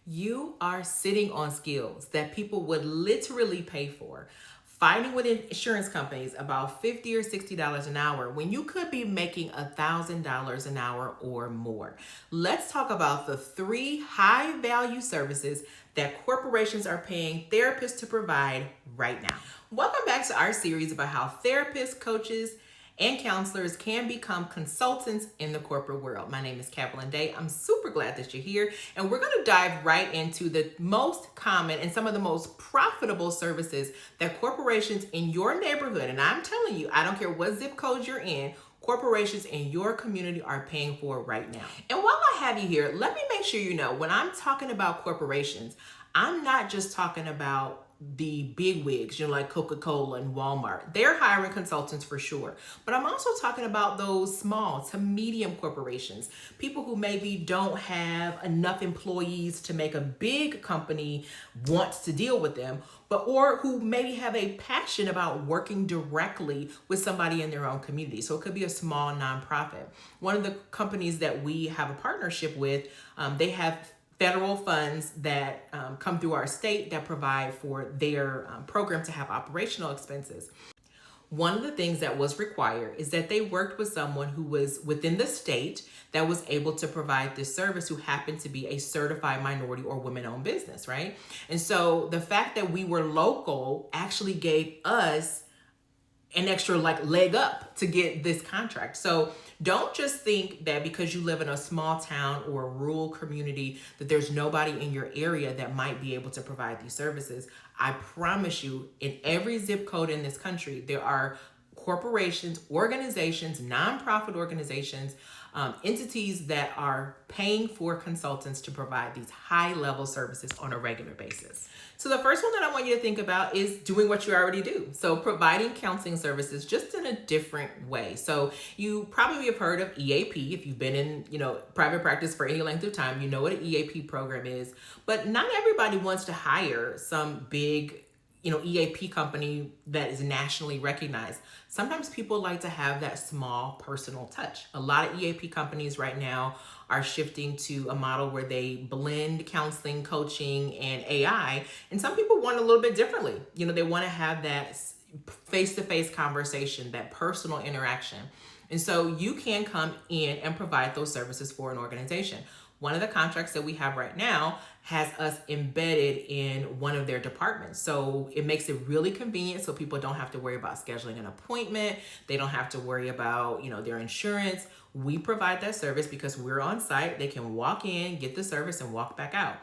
You are sitting on skills that people would literally pay for, fighting with insurance companies about $50 or $60 an hour when you could be making $1,000 an hour or more. Let's talk about the 3 high value services that corporations are paying therapists to provide right now. Welcome back to our series about how therapists, coaches, and counselors can become consultants in the corporate world. My name is Kathleen Day. I'm super glad that you're here, and we're going to dive right into the most common and some of the most profitable services that corporations in your neighborhood, and I'm telling you, I don't care what zip code you're in, corporations in your community are paying for right now. And while I have you here, let me make sure you know when I'm talking about corporations, I'm not just talking about the big wigs, like Coca-Cola and Walmart. They're hiring consultants for sure. But I'm also talking about those small to medium corporations, people who maybe don't have enough employees to make a big company wants to deal with them, or who maybe have a passion about working directly with somebody in their own community. So it could be a small nonprofit. One of the companies that we have a partnership with, they have federal funds that come through our state that provide for their program to have operational expenses. One of the things that was required is that they worked with someone who was within the state that was able to provide this service, who happened to be a certified minority or women-owned business, right? And so the fact that we were local actually gave us an extra leg up to get this contract. So don't just think that because you live in a small town or a rural community that there's nobody in your area that might be able to provide these services. I promise you, in every zip code in this country, there are corporations, organizations, nonprofit organizations, entities that are paying for consultants to provide these high-level services on a regular basis. So the first one that I want you to think about is doing what you already do. So providing counseling services just in a different way. So you probably have heard of EAP. If you've been in, private practice for any length of time, you know what an EAP program is. But not everybody wants to hire some big EAP company that is nationally recognized. Sometimes people like to have that small personal touch. A lot of EAP companies right now are shifting to a model where they blend counseling, coaching, and AI. And some people want a little bit differently. They want to have that face-to-face conversation, that personal interaction. And so you can come in and provide those services for an organization. One of the contracts that we have right now has us embedded in one of their departments. So it makes it really convenient so people don't have to worry about scheduling an appointment. They don't have to worry about, their insurance. We provide that service because we're on site. They can walk in, get the service, and walk back out.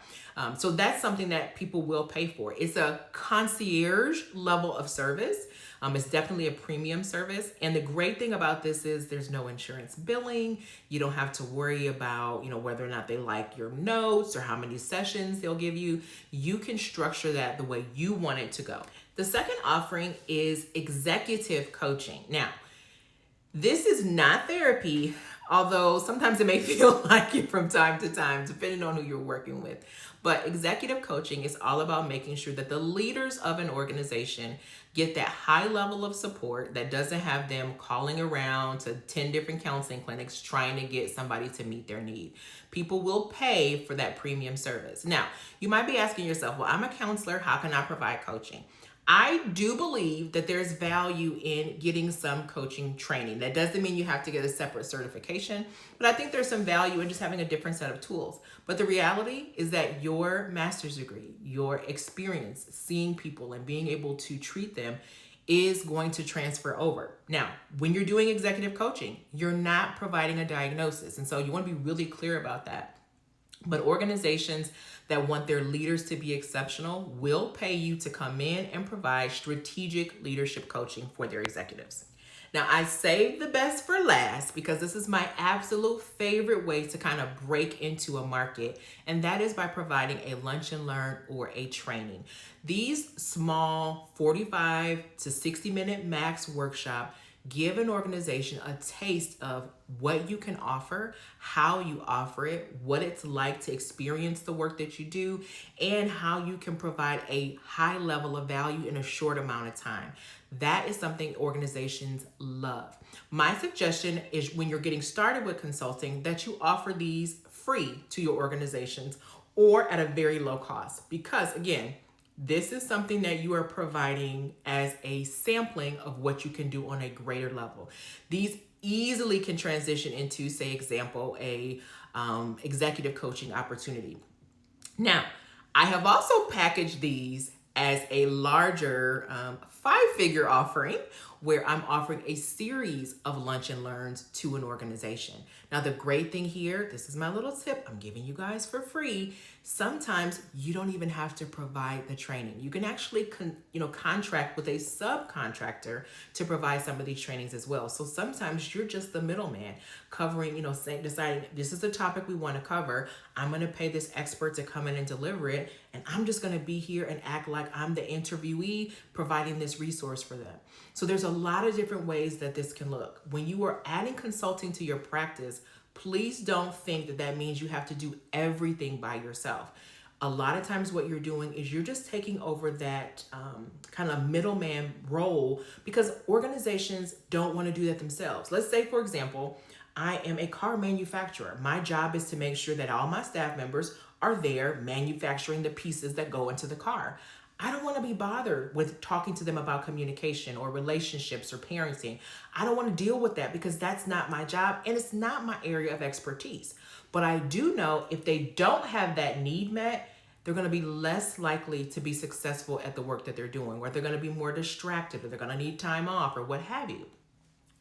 So that's something that people will pay for. It's a concierge level of service. It's definitely a premium service. And the great thing about this is there's no insurance billing. You don't have to worry about, whether or not they like your notes or how many sessions they'll give you. You can structure that the way you want it to go. The second offering is executive coaching. Now, this is not therapy, although sometimes it may feel like it from time to time, depending on who you're working with. But executive coaching is all about making sure that the leaders of an organization get that high level of support that doesn't have them calling around to 10 different counseling clinics trying to get somebody to meet their need. People will pay for that premium service. Now, you might be asking yourself, well, I'm a counselor. How can I provide coaching? I do believe that there's value in getting some coaching training. That doesn't mean you have to get a separate certification, but I think there's some value in just having a different set of tools. But the reality is that your master's degree, your experience seeing people and being able to treat them is going to transfer over. Now, when you're doing executive coaching, you're not providing a diagnosis. And so you want to be really clear about that. But organizations that want their leaders to be exceptional will pay you to come in and provide strategic leadership coaching for their executives. Now, I saved the best for last because this is my absolute favorite way to kind of break into a market, and that is by providing a lunch and learn or a training. These small 45 to 60-minute max workshop give an organization a taste of what you can offer, how you offer it, what it's like to experience the work that you do, and how you can provide a high level of value in a short amount of time. That is something organizations love. My suggestion is when you're getting started with consulting that you offer these free to your organizations, or at a very low cost. Because again, this is something that you are providing as a sampling of what you can do on a greater level. These easily can transition into, say, example, a executive coaching opportunity. Now, I have also packaged these as a larger 5-figure offering where I'm offering a series of lunch and learns to an organization. Now, the great thing here, this is my little tip I'm giving you guys for free. Sometimes you don't even have to provide the training. You can actually contract with a subcontractor to provide some of these trainings as well. So sometimes you're just the middleman covering, deciding this is the topic we want to cover. I'm going to pay this expert to come in and deliver it. And I'm just going to be here and act like I'm the interviewee providing this resource for them. So there's a lot of different ways that this can look. When you are adding consulting to your practice, please don't think that that means you have to do everything by yourself. A lot of times what you're doing is you're just taking over that kind of middleman role because organizations don't want to do that themselves. Let's say, for example, I am a car manufacturer. My job is to make sure that all my staff members are there manufacturing the pieces that go into the car. I don't want to be bothered with talking to them about communication or relationships or parenting. I don't want to deal with that because that's not my job and it's not my area of expertise. But I do know if they don't have that need met, they're going to be less likely to be successful at the work that they're doing, or they're going to be more distracted, or they're going to need time off, or what have you.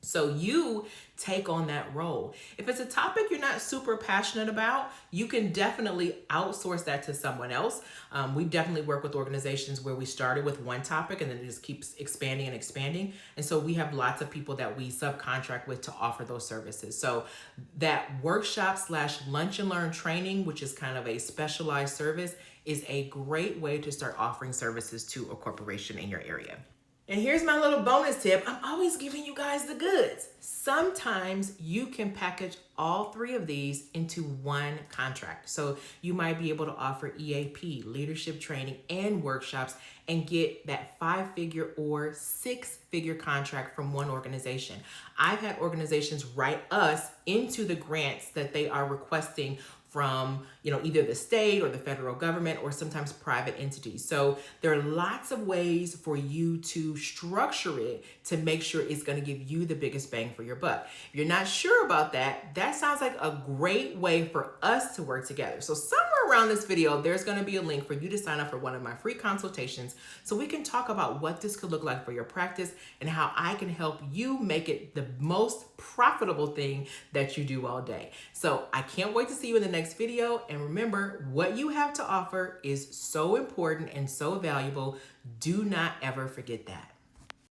So you take on that role. If it's a topic you're not super passionate about, you can definitely outsource that to someone else. We definitely work with organizations where we started with one topic and then it just keeps expanding and expanding. And so we have lots of people that we subcontract with to offer those services. So that workshop/lunch and learn training, which is kind of a specialized service, is a great way to start offering services to a corporation in your area. And here's my little bonus tip. I'm always giving you guys the goods. Sometimes you can package all 3 of these into one contract. So you might be able to offer EAP, leadership training, and workshops and get that 5-figure or 6-figure contract from one organization. I've had organizations write us into the grants that they are requesting from either the state or the federal government or sometimes private entities. So there are lots of ways for you to structure it to make sure it's going to give you the biggest bang for your buck. If you're not sure about that, that sounds like a great way for us to work together. So somewhere around this video, there's going to be a link for you to sign up for one of my free consultations so we can talk about what this could look like for your practice and how I can help you make it the most profitable thing that you do all day. So I can't wait to see you in the next video. And remember, what you have to offer is so important and so valuable. Do not ever forget that.